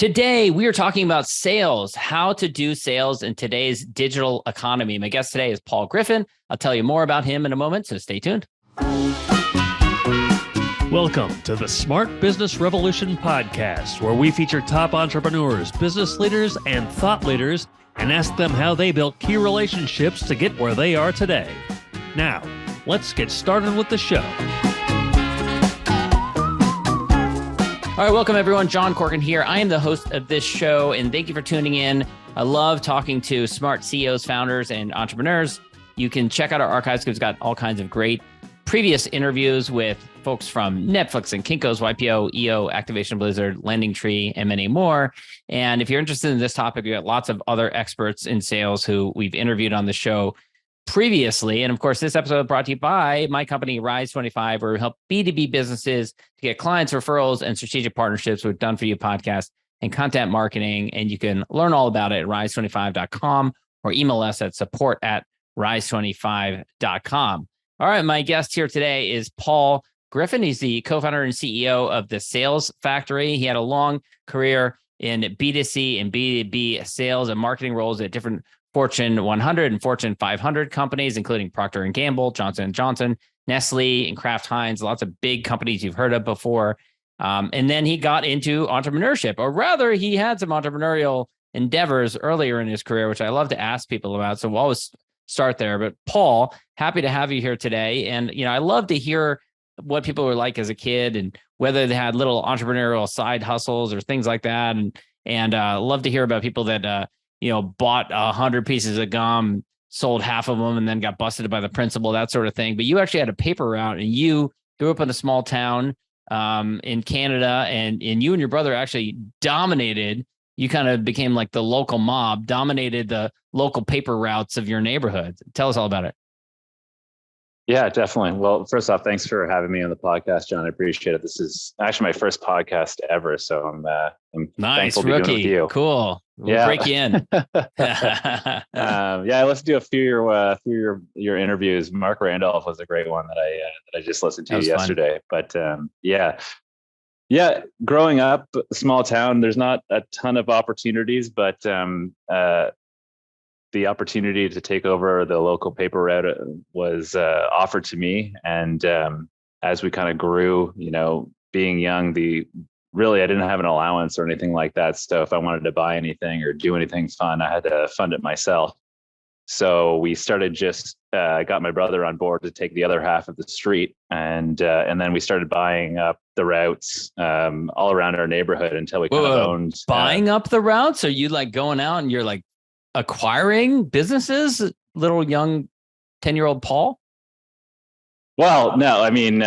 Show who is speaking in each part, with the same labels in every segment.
Speaker 1: Today, we are talking about sales, how to do sales in today's digital economy. My guest today is Paul Griffin. I'll tell you more about him in a moment, so stay tuned.
Speaker 2: Welcome to the Smart Business Revolution podcast, where we feature top entrepreneurs, business leaders, and thought leaders, and ask them how they built key relationships to get where they are today. Now, let's get started with the show.
Speaker 1: All right, welcome everyone. John Corcoran here. I am the host of this show, and thank you for tuning in. I love talking to smart CEOs, founders, and entrepreneurs. You can check out our archives because we've got all kinds of great previous interviews with folks from Netflix and Kinko's, YPO, EO, Activation Blizzard, Lending Tree, and many more. And if you're interested in this topic, we've got lots of other experts in sales who we've interviewed on the show previously. And of course, this episode is brought to you by my company, Rise25, where we help B2B businesses to get clients, referrals, and strategic partnerships with Done For You podcast and content marketing. And you can learn all about it at rise25.com or email us at support@rise25.com. All right, my guest here today is Paul Griffin. He's the co-founder and CEO of The Sales Factory. He had a long career in B2C and B2B sales and marketing roles at different Fortune 100 and Fortune 500 companies, including Procter and Gamble, Johnson & Johnson, Nestle, and Kraft Heinz, lots of big companies you've heard of before. And then he got into entrepreneurship, or rather he had some entrepreneurial endeavors earlier in his career, which I love to ask people about. So we'll always start there. But Paul, happy to have you here today. And, I love to hear what people were like as a kid and whether they had little entrepreneurial side hustles or things like that. And love to hear about people that, bought 100 pieces of gum, sold half of them, and then got busted by the principal, that sort of thing. But you actually had a paper route, and you grew up in a small town in Canada, and you and your brother actually dominated. You kind of became like the local mob, dominated the local paper routes of your neighborhood. Tell us all about it.
Speaker 3: Yeah, definitely. Well, first off, thanks for having me on the podcast, John. I appreciate it. This is actually my first podcast ever, so I'm
Speaker 1: nice,
Speaker 3: thankful to be doing it with you.
Speaker 1: Cool. We'll break you in.
Speaker 3: I listened to a few of your interviews. Mark Randolph was a great one that I just listened to yesterday. Fun. But growing up, small town, there's not a ton of opportunities, but the opportunity to take over the local paper route was offered to me. And as we kind of grew, being young, I didn't have an allowance or anything like that. So if I wanted to buy anything or do anything fun, I had to fund it myself. So we started got my brother on board to take the other half of the street. And then we started buying up the routes all around our neighborhood until we kind of owned.
Speaker 1: Buying up the routes? Are you like going out and you're like acquiring businesses, little young 10-year-old Paul?
Speaker 3: Well, no, I mean,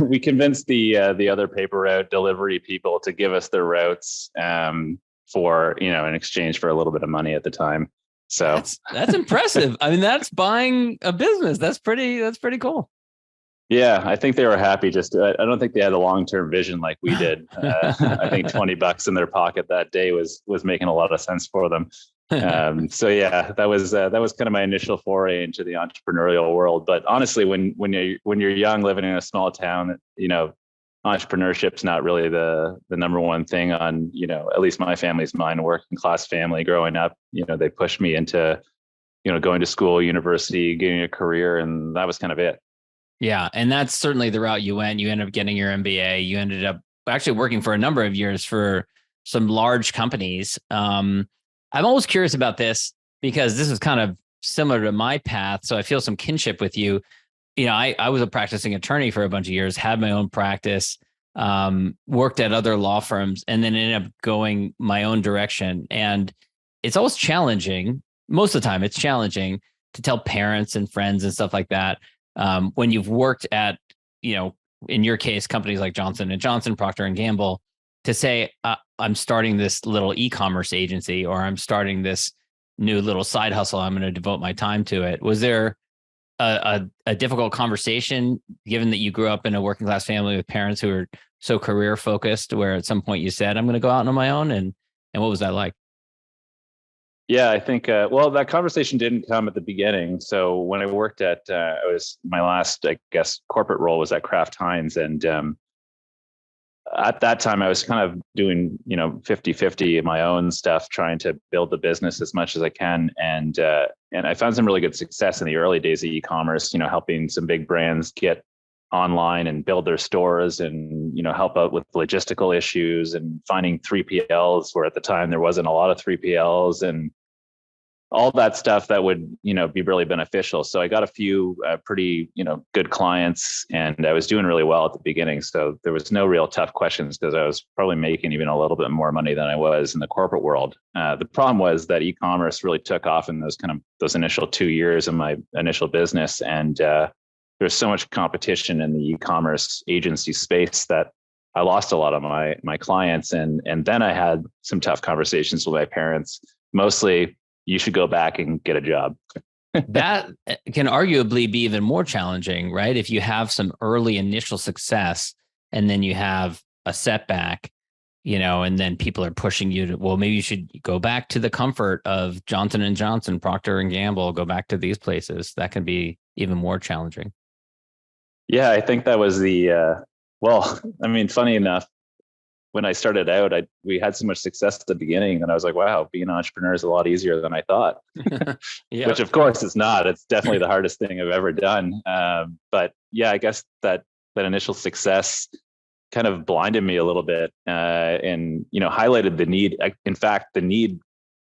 Speaker 3: we convinced the other paper route delivery people to give us their routes for, in exchange for a little bit of money at the time. So
Speaker 1: that's impressive. I mean, that's buying a business. That's pretty cool.
Speaker 3: Yeah, I think they were happy. I don't think they had a long-term vision like we did. I think $20 in their pocket that day was making a lot of sense for them. So yeah, that was kind of my initial foray into the entrepreneurial world. But honestly, when you're young, living in a small town, entrepreneurship's not really the number one thing on, at least my family's mind. Working class family growing up, they pushed me into, going to school, university, getting a career, and that was kind of it.
Speaker 1: Yeah, and that's certainly the route you went. You ended up getting your MBA. You ended up actually working for a number of years for some large companies. I'm always curious about this because this is kind of similar to my path. So I feel some kinship with you. I was a practicing attorney for a bunch of years, had my own practice, worked at other law firms, and then ended up going my own direction. And it's always challenging. Most of the time, it's challenging to tell parents and friends and stuff like that. When you've worked at, in your case, companies like Johnson & Johnson, Procter and Gamble, to say, I'm starting this little e-commerce agency, or I'm starting this new little side hustle, I'm going to devote my time to it. Was there a difficult conversation, given that you grew up in a working class family with parents who are so career focused, where at some point you said, I'm going to go out on my own? And what was that like?
Speaker 3: Yeah, I think, that conversation didn't come at the beginning. So when I worked at, my last, corporate role was at Kraft Heinz. And at that time I was kind of doing, 50-50 my own stuff, trying to build the business as much as I can. And I found some really good success in the early days of e-commerce, helping some big brands get online and build their stores and, help out with logistical issues and finding 3PLs where at the time there wasn't a lot of 3PLs and all that stuff that would, be really beneficial. So I got a few pretty, good clients, and I was doing really well at the beginning. So there was no real tough questions because I was probably making even a little bit more money than I was in the corporate world. The problem was that e-commerce really took off in those initial 2 years of my initial business. And there's so much competition in the e-commerce agency space that I lost a lot of my clients. And then I had some tough conversations with my parents, mostly, you should go back and get a job.
Speaker 1: That can arguably be even more challenging, right? If you have some early initial success and then you have a setback, and then people are pushing you to, well, maybe you should go back to the comfort of Johnson & Johnson, Procter and Gamble, go back to these places. That can be even more challenging.
Speaker 3: Yeah, I think that was funny enough, when I started out, we had so much success at the beginning, and I was like, wow, being an entrepreneur is a lot easier than I thought.
Speaker 1: Yeah.
Speaker 3: Which of course it's not. It's definitely the hardest thing I've ever done. But yeah, I guess that initial success kind of blinded me a little bit, and highlighted the need. In fact, the need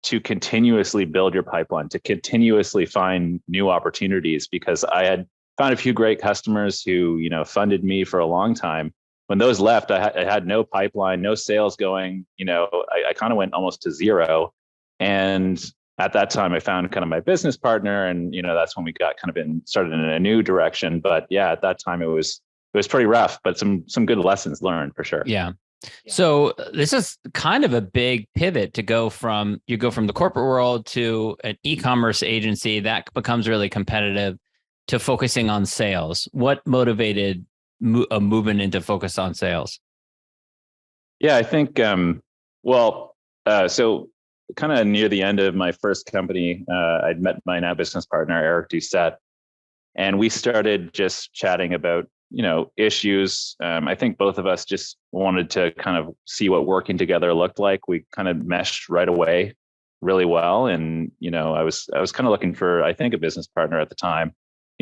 Speaker 3: to continuously build your pipeline, to continuously find new opportunities, because I had found a few great customers who funded me for a long time. When those left, I had no pipeline, no sales going. I kind of went almost to zero. And at that time, I found kind of my business partner, and that's when we got kind of started in a new direction. But yeah, at that time it was pretty rough, but some good lessons learned for sure.
Speaker 1: Yeah. So this is kind of a big pivot to go from the corporate world to an e-commerce agency that becomes really competitive to focusing on sales. What motivated a movement into focus on sales?
Speaker 3: Yeah, I think, so kind of near the end of my first company, I'd met my now business partner, Eric Doucette, and we started just chatting about, issues. I think both of us just wanted to kind of see what working together looked like. We kind of meshed right away really well. And, I was kind of looking for, I think, a business partner at the time,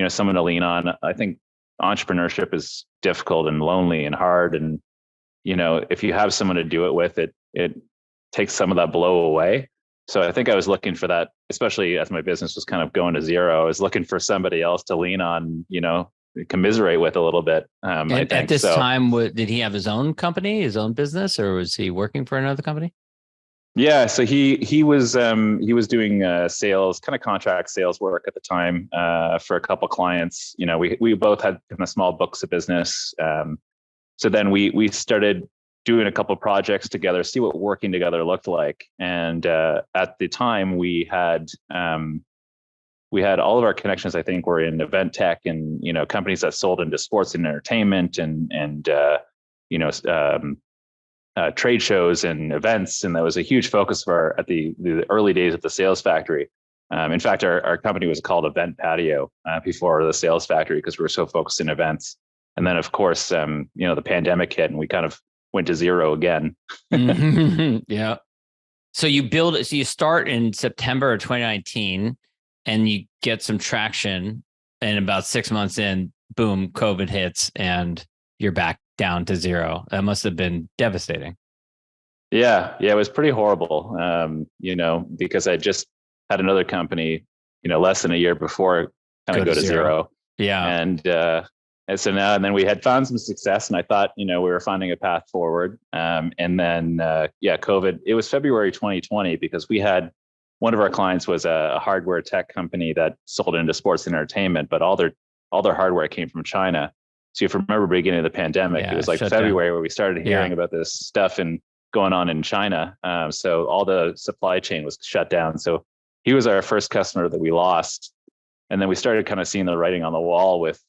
Speaker 3: someone to lean on. I think entrepreneurship is difficult and lonely and hard. And, if you have someone to do it with, it takes some of that blow away. So I think I was looking for that, especially as my business was kind of going to zero. I was looking for somebody else to lean on, commiserate with a little bit.
Speaker 1: At this time, did he have his own company, his own business, or was he working for another company?
Speaker 3: Yeah, so he was doing sales, kind of contract sales work at the time for a couple clients. We both had kind of small books of business. So then we started doing a couple of projects together, see what working together looked like. And at the time, we had all of our connections, I think, were in event tech and companies that sold into sports and entertainment and trade shows and events. And that was a huge focus at the early days of the Sales Factory. In fact, our company was called Event Patio before the Sales Factory because we were so focused in events. And then, of course, the pandemic hit and we kind of went to zero again.
Speaker 1: Yeah. So you start in September of 2019 and you get some traction, and about 6 months in, boom, COVID hits and you're back down to zero. That must have been devastating.
Speaker 3: Yeah, it was pretty horrible. Because I just had another company, less than a year before kind of go to zero.
Speaker 1: Yeah.
Speaker 3: And so now, and then we had found some success, and I thought, we were finding a path forward. And then, COVID, it was February 2020, because we had one of our clients was a hardware tech company that sold into sports and entertainment, but all their hardware came from China. So if you remember beginning of the pandemic, it was like February where we started hearing about this stuff and going on in China. So all the supply chain was shut down. So he was our first customer that we lost. And then we started kind of seeing the writing on the wall with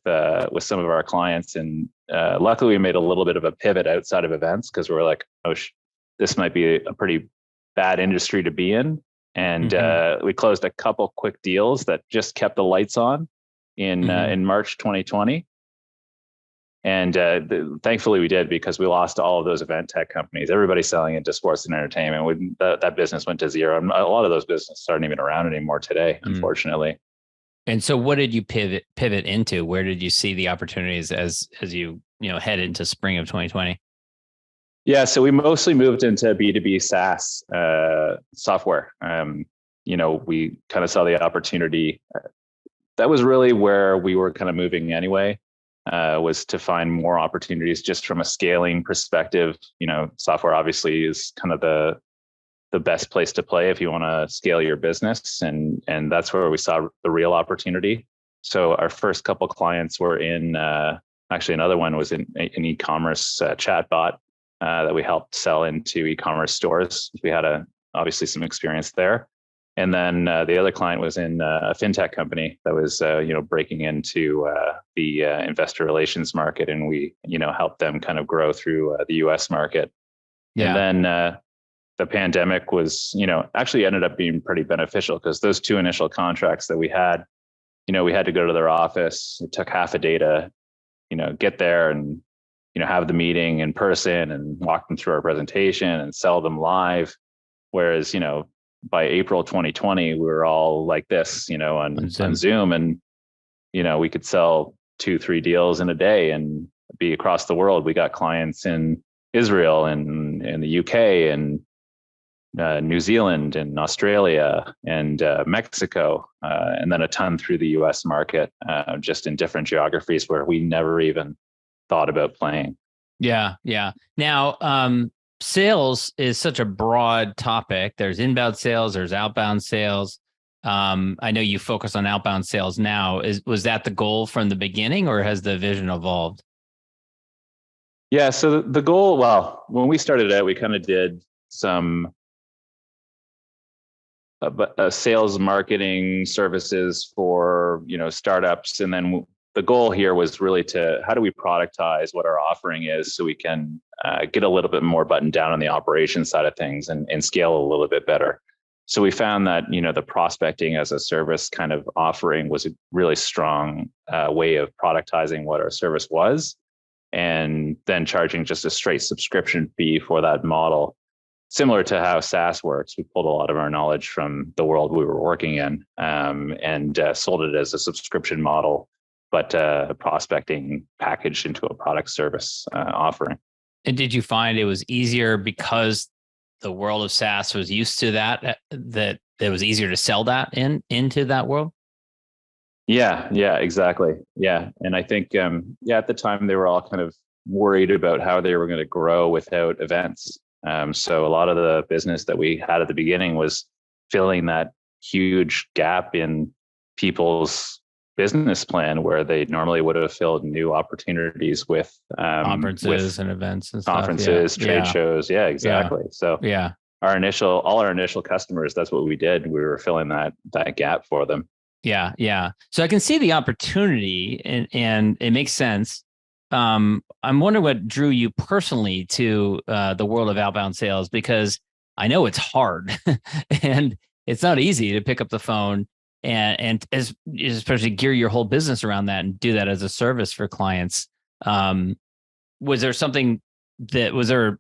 Speaker 3: some of our clients. And luckily we made a little bit of a pivot outside of events because we were like, this might be a pretty bad industry to be in. And we closed a couple quick deals that just kept the lights on in March 2020. And thankfully we did, because we lost all of those event tech companies. Everybody's selling into sports and entertainment. That business went to zero. And a lot of those businesses aren't even around anymore today, unfortunately.
Speaker 1: And so what did you pivot into? Where did you see the opportunities as you head into spring of 2020?
Speaker 3: Yeah, so we mostly moved into B2B SaaS software. We kind of saw the opportunity. That was really where we were kind of moving anyway, was to find more opportunities just from a scaling perspective. Software obviously is kind of the best place to play if you want to scale your business. And that's where we saw the real opportunity. So our first couple clients were in, actually another one was in an e-commerce chatbot that we helped sell into e-commerce stores. We had obviously some experience there. And then the other client was in a fintech company that was, breaking into the investor relations market, and we, helped them kind of grow through the U.S. market. Yeah. And then the pandemic was, actually ended up being pretty beneficial, because those two initial contracts that we had, we had to go to their office. It took half a day to, get there and, have the meeting in person and walk them through our presentation and sell them live. Whereas, by April 2020, we were all like this, on Zoom, and, we could sell 2-3 deals in a day and be across the world. We got clients in Israel and in the UK and New Zealand and Australia and Mexico, and then a ton through the US market, just in different geographies where we never even thought about playing.
Speaker 1: Yeah. Now, sales is such a broad topic. There's inbound sales, there's outbound sales. I know you focus on outbound sales now. Was that the goal from the beginning, or has the vision evolved?
Speaker 3: Yeah. So the goal, well, when we started out, we kind of did some sales marketing services for, startups. And then the goal here was really how do we productize what our offering is, so we can get a little bit more buttoned down on the operations side of things and scale a little bit better. So we found that, the prospecting as a service kind of offering was a really strong way of productizing what our service was, and then charging just a straight subscription fee for that model. Similar to how SaaS works, we pulled a lot of our knowledge from the world we were working in, and sold it as a subscription model, but prospecting packaged into a product service offering.
Speaker 1: And did you find it was easier because the world of SaaS was used to that it was easier to sell that into that world?
Speaker 3: Yeah, exactly. Yeah. And I think, at the time they were all kind of worried about how they were going to grow without events. So a lot of the business that we had at the beginning was filling that huge gap in people's business plan, where they normally would have filled new opportunities with
Speaker 1: conferences and events and
Speaker 3: conferences,
Speaker 1: stuff.
Speaker 3: trade shows. Yeah, exactly.
Speaker 1: Yeah.
Speaker 3: So all our initial customers, that's what we did. We were filling that gap for them.
Speaker 1: Yeah. So I can see the opportunity, and it makes sense. I'm wondering what drew you personally to the world of outbound sales, because I know it's hard and it's not easy to pick up the phone and especially gear your whole business around that and do that as a service for clients. Was there something, for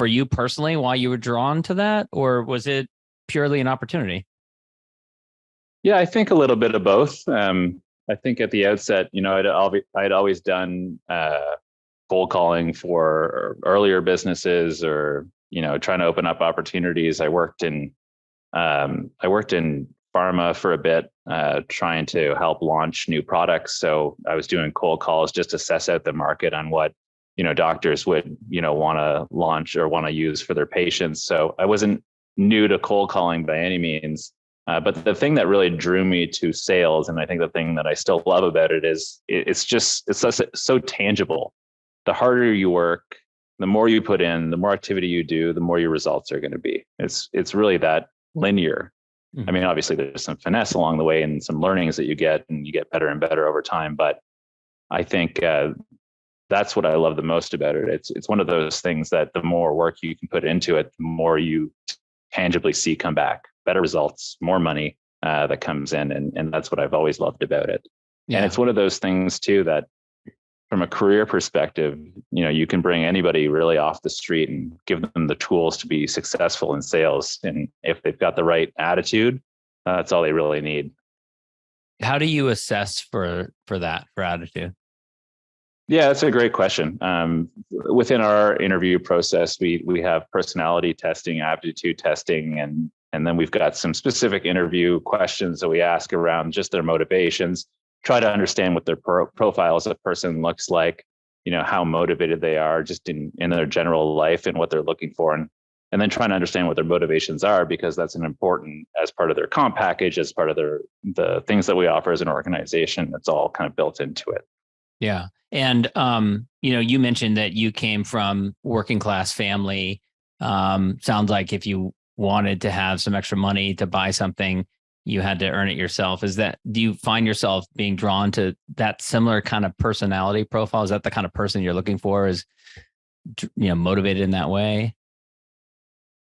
Speaker 1: you personally why you were drawn to that, or was it purely an opportunity?
Speaker 3: Yeah, I think a little bit of both. I think at the outset, I'd always done cold calling for earlier businesses, or trying to open up opportunities. I worked in pharma for a bit, trying to help launch new products. So I was doing cold calls just to assess out the market on what doctors would want to launch or want to use for their patients. So I wasn't new to cold calling by any means. But the thing that really drew me to sales, and I think the thing that I still love about it, is it's so tangible. The harder you work, the more you put in, the more activity you do, the more your results are going to be. It's really that linear. Mm-hmm. I mean, obviously there's some finesse along the way and some learnings that you get, and you get better and better over time. But I think that's what I love the most about it. It's one of those things that the more work you can put into it, the more you tangibly see come back. Better results, more money that comes in. And that's what I've always loved about it. Yeah. And it's one of those things too, that from a career perspective, you can bring anybody really off the street and give them the tools to be successful in sales. And if they've got the right attitude, that's all they really need.
Speaker 1: How do you assess for attitude?
Speaker 3: Yeah, that's a great question. Within our interview process, we have personality testing, aptitude testing, and then we've got some specific interview questions that we ask around just their motivations, try to understand what their profile as a person looks like, how motivated they are just in their general life and what they're looking for. And then trying to understand what their motivations are, because that's an important, as part of their comp package, as part of the things that we offer as an organization, that's all kind of built into it.
Speaker 1: Yeah. And, you mentioned that you came from working class family. Sounds like if you wanted to have some extra money to buy something, you had to earn it yourself. Do you find yourself being drawn to that similar kind of personality profile? Is that the kind of person you're looking for, is, motivated in that way?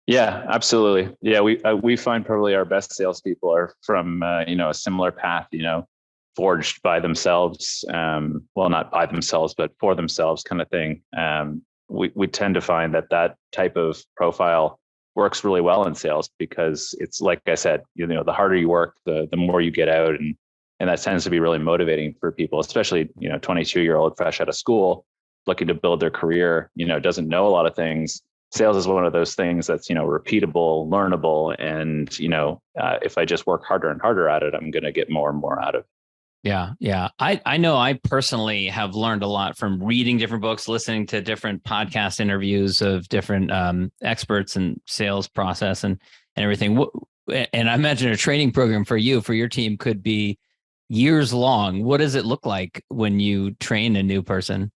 Speaker 3: Yeah, absolutely. Yeah. We find probably our best salespeople are from, a similar path, forged by themselves, well, not by themselves, but for themselves kind of thing. We tend to find that type of profile works really well in sales, because it's, like I said, the harder you work, the more you get out. And that tends to be really motivating for people, especially, 22-year-old fresh out of school, looking to build their career, doesn't know a lot of things. Sales is one of those things that's, repeatable, learnable. And, if I just work harder and harder at it, I'm going to get more and more out of it.
Speaker 1: Yeah. Yeah. I know I personally have learned a lot from reading different books, listening to different podcast interviews of different experts in sales process and everything. And I imagine a training program for your team could be years long. What does it look like when you train a new person?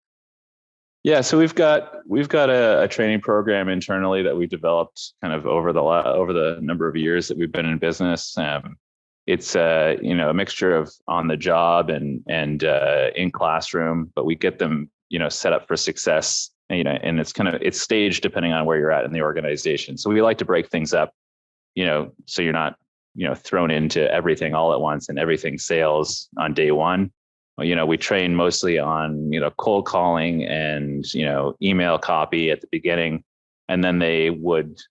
Speaker 3: Yeah, so we've got a training program internally that we developed kind of over the number of years that we've been in business. It's a mixture of on the job and in classroom, but we get them set up for success. And it's staged depending on where you're at in the organization. So we like to break things up, so you're not thrown into everything all at once and everything sales on day one. We train mostly on cold calling and email copy at the beginning, and then they would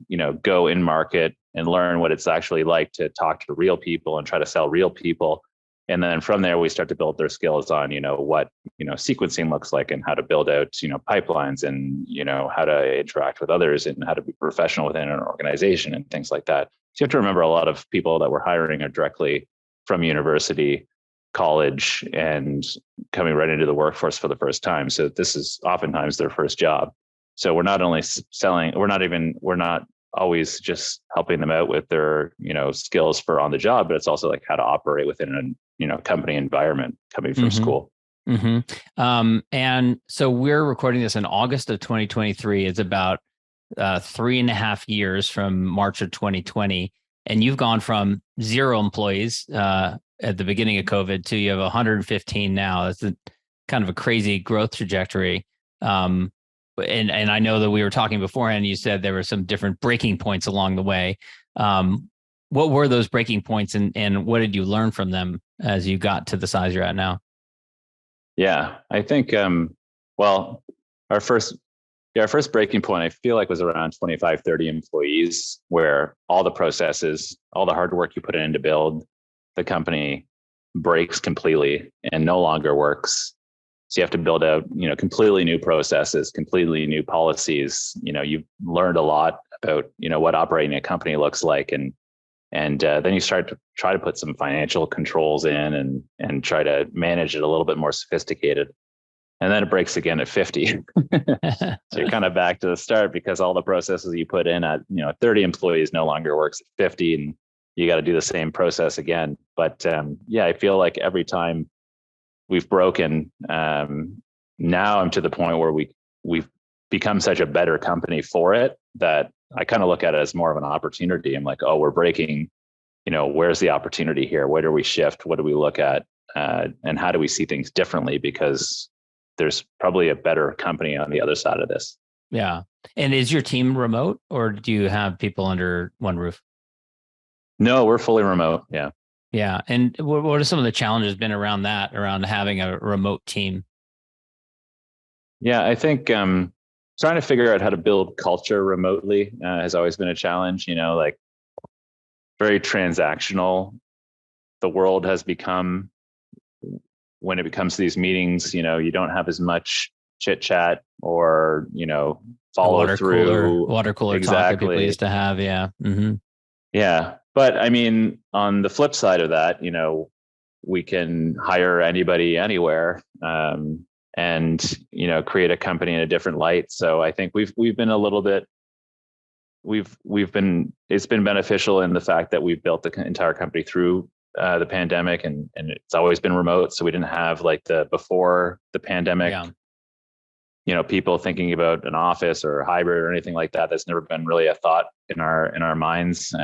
Speaker 3: go in market and learn what it's actually like to talk to real people and try to sell real people. And then from there, we start to build their skills on, what, sequencing looks like, and how to build out, pipelines, and, how to interact with others, and how to be professional within an organization and things like that. So you have to remember, a lot of people that we're hiring are directly from university, college, and coming right into the workforce for the first time. So this is oftentimes their first job. So we're not only selling, we're not always just helping them out with their, skills for on the job, but it's also like how to operate within a, company environment coming from school.
Speaker 1: Mm-hmm. And so we're recording this in August of 2023. It's about 3.5 years from March of 2020. And you've gone from 0 employees at the beginning of COVID to you have 115 now. That's kind of a crazy growth trajectory. And I know that we were talking beforehand, you said there were some different breaking points along the way. What were those breaking points, and what did you learn from them as you got to the size you're at now?
Speaker 3: Yeah, I think, our first breaking point, I feel like, was around 25, 30 employees, where all the processes, all the hard work you put in to build the company breaks completely and no longer works. So you have to build out, completely new processes, completely new policies. You've learned a lot about, what operating a company looks like. And then you start to try to put some financial controls in and try to manage it a little bit more sophisticated. And then it breaks again at 50. So you're kind of back to the start, because all the processes you put in at, 30 employees no longer works at 50, and you got to do the same process again. But I feel like every time we've broken, now I'm to the point where we've become such a better company for it, that I kind of look at it as more of an opportunity. I'm like, oh, we're breaking, where's the opportunity here? Where do we shift? What do we look at? And how do we see things differently? Because there's probably a better company on the other side of this.
Speaker 1: Yeah. And is your team remote, or do you have people under one roof?
Speaker 3: No, we're fully remote. Yeah.
Speaker 1: Yeah. And what are some of the challenges been around having a remote team?
Speaker 3: Yeah, I think trying to figure out how to build culture remotely has always been a challenge. Like very transactional. The world has become, when it comes to these meetings, you don't have as much chit chat or
Speaker 1: The
Speaker 3: follow through.
Speaker 1: water cooler talk that people
Speaker 3: Exactly.
Speaker 1: used to have. Yeah. Mm-hmm.
Speaker 3: Yeah, but I mean, on the flip side of that, we can hire anybody anywhere, and create a company in a different light. So I think we've been a little bit, we've been, it's been beneficial in the fact that we've built the entire company through the pandemic, and it's always been remote. So we didn't have like the before the pandemic,
Speaker 1: Yeah.
Speaker 3: people thinking about an office or a hybrid or anything like that. That's never been really a thought in our minds.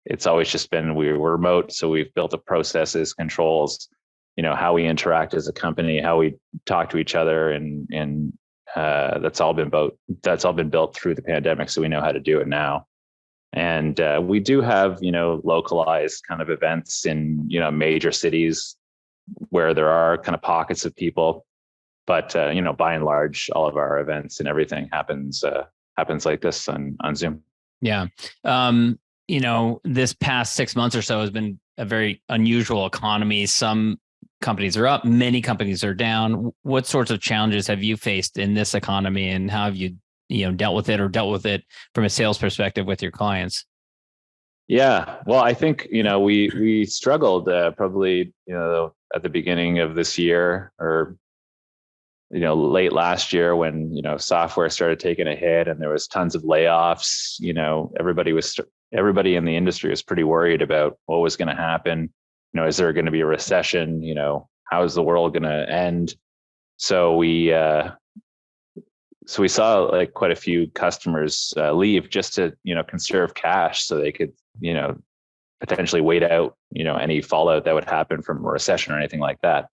Speaker 3: It's always just been, we were remote. So we've built the processes, controls, how we interact as a company, how we talk to each other, and that's all been built through the pandemic. So we know how to do it now. And we do have, localized kind of events in, major cities where there are kind of pockets of people. But by and large, all of our events and everything happens like this on Zoom.
Speaker 1: Yeah. This past 6 months or so has been a very unusual economy. Some companies are up, many companies are down. What sorts of challenges have you faced in this economy, and how have you, dealt with it from a sales perspective with your clients?
Speaker 3: Yeah, well, I think we struggled probably at the beginning of this year, or late last year, when software started taking a hit and there was tons of layoffs. Everybody in the industry was pretty worried about what was going to happen. Is there going to be a recession? How is the world going to end? So we saw like quite a few customers leave just to conserve cash, so they could potentially wait out any fallout that would happen from a recession or anything like that.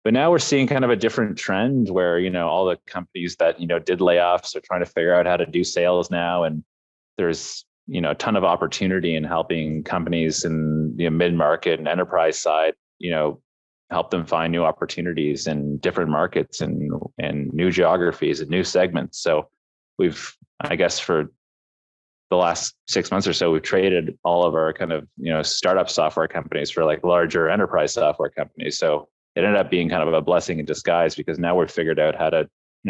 Speaker 3: But now we're seeing kind of a different trend where all the companies that did layoffs are trying to figure out how to do sales now, and there's a ton of opportunity in helping companies in the mid-market and enterprise side help them find new opportunities in different markets and new geographies and new segments. So we've, I guess, for the last 6 months or so, we've traded all of our kind of startup software companies for like larger enterprise software companies. So it ended up being kind of a blessing in disguise, because now we've figured out how to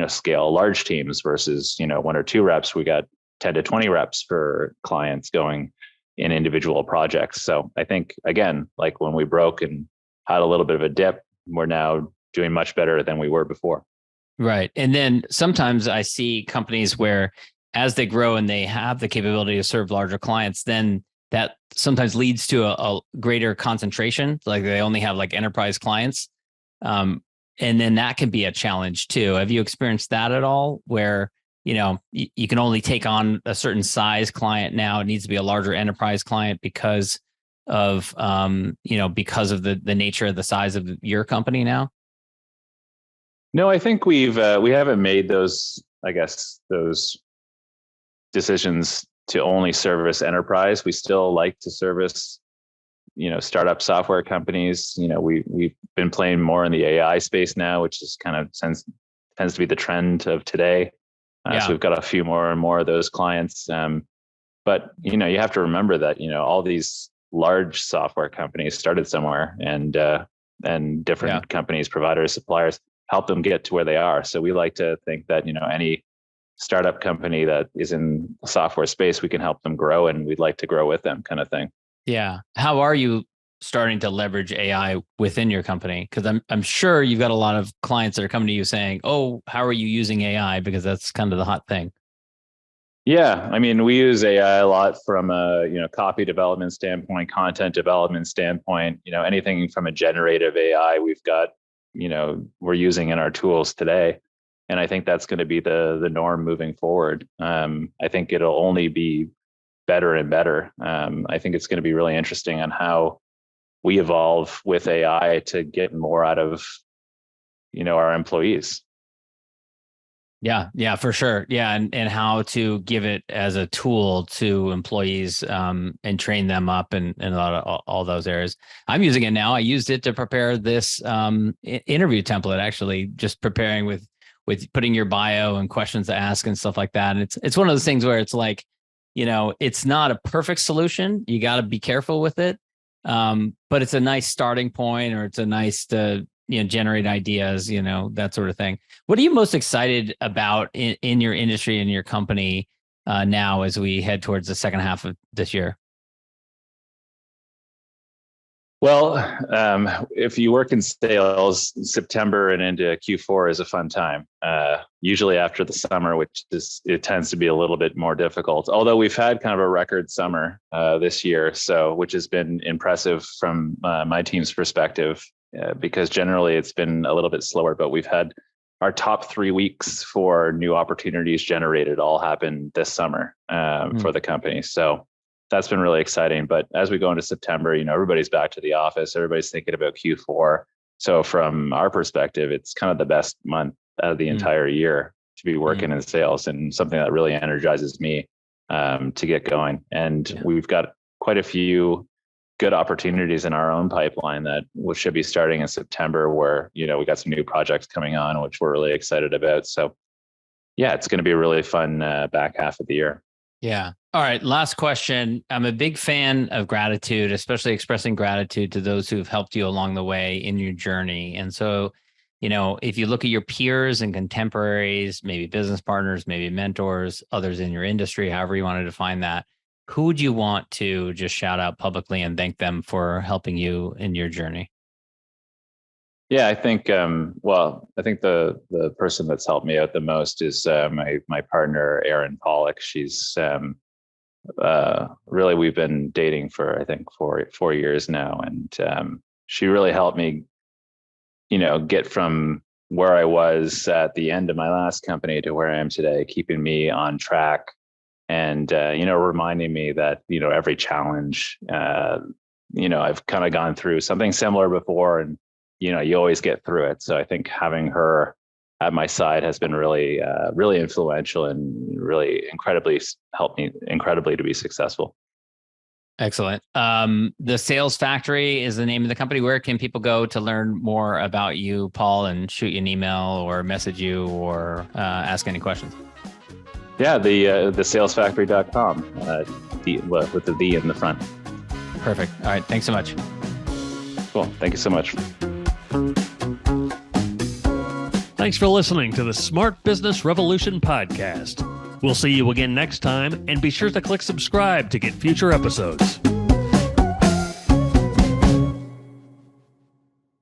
Speaker 3: scale large teams versus 1 or 2 reps. We got 10 to 20 reps for clients going in individual projects. So I think, again, like when we broke and had a little bit of a dip, we're now doing much better than we were before.
Speaker 1: Right. And then sometimes I see companies where, as they grow and they have the capability to serve larger clients, then that sometimes leads to a greater concentration. Like they only have like enterprise clients. And then that can be a challenge too. Have you experienced that at all, where, you can only take on a certain size client now? It needs to be a larger enterprise client because of, because of the nature of the size of your company now?
Speaker 3: No, I think we haven't made those decisions to only service enterprise. We still like to service, startup software companies. We've been playing more in the AI space now, which is kind of tends to be the trend of today. So we've got a few more and more of those clients. But you have to remember that all these large software companies started somewhere, and different companies, providers, suppliers help them get to where they are. So we like to think that any startup company that is in the software space, we can help them grow, and we'd like to grow with them, kind of thing.
Speaker 1: Yeah. How are you starting to leverage AI within your company? Because I'm sure you've got a lot of clients that are coming to you saying, "Oh, how are you using AI?" Because that's kind of the hot thing.
Speaker 3: Yeah, I mean, we use AI a lot from a copy development standpoint, content development standpoint. Anything from a generative AI, we've got we're using in our tools today, and I think that's going to be the norm moving forward. I think it'll only be better and better. I think it's going to be really interesting on how we evolve with AI to get more out of our employees.
Speaker 1: Yeah, for sure. Yeah, and how to give it as a tool to employees, and train them up, and a lot of all those areas. I'm using it now. I used it to prepare this interview template, actually, just preparing with with putting your bio and questions to ask and stuff like that. And it's one of those things where it's like, it's not a perfect solution. You got to be careful with it. But it's a nice starting point, or it's a nice to, generate ideas, that sort of thing. What are you most excited about in your industry and your company now as we head towards the second half of this year?
Speaker 3: Well, if you work in sales, September and into Q4 is a fun time. Usually after the summer, it tends to be a little bit more difficult. Although we've had kind of a record summer this year, which has been impressive from my team's perspective, because generally it's been a little bit slower. But we've had our top 3 weeks for new opportunities generated all happen this summer for the company. So that's been really exciting. But as we go into September, everybody's back to the office. Everybody's thinking about Q4. So from our perspective, it's kind of the best month out of the entire year to be working in sales, and something that really energizes me to get going. And we've got quite a few good opportunities in our own pipeline that should be starting in September, where, we got some new projects coming on, which we're really excited about. So yeah, it's going to be a really fun back half of the year.
Speaker 1: Yeah. All right. Last question. I'm a big fan of gratitude, especially expressing gratitude to those who've helped you along the way in your journey. And so, if you look at your peers and contemporaries, maybe business partners, maybe mentors, others in your industry, however you want to define that, who would you want to just shout out publicly and thank them for helping you in your journey?
Speaker 3: Yeah, I think, the person that's helped me out the most is my partner, Erin Pollock. She's really, we've been dating for, I think, four years now. And she really helped me, get from where I was at the end of my last company to where I am today, keeping me on track and, reminding me that, every challenge, I've kind of gone through something similar before, and you always get through it. So I think having her at my side has been really, really influential, and really helped me incredibly to be successful.
Speaker 1: Excellent. The Sales Factory is the name of the company. Where can people go to learn more about you, Paul, and shoot you an email or message you or ask any questions?
Speaker 3: Yeah, the salesfactory.com, with the V in the front.
Speaker 1: Perfect. All right. Thanks so much.
Speaker 3: Cool. Thank you so much.
Speaker 2: Thanks for listening to the Smart Business Revolution podcast. We'll see you again next time, and be sure to click subscribe to get future episodes.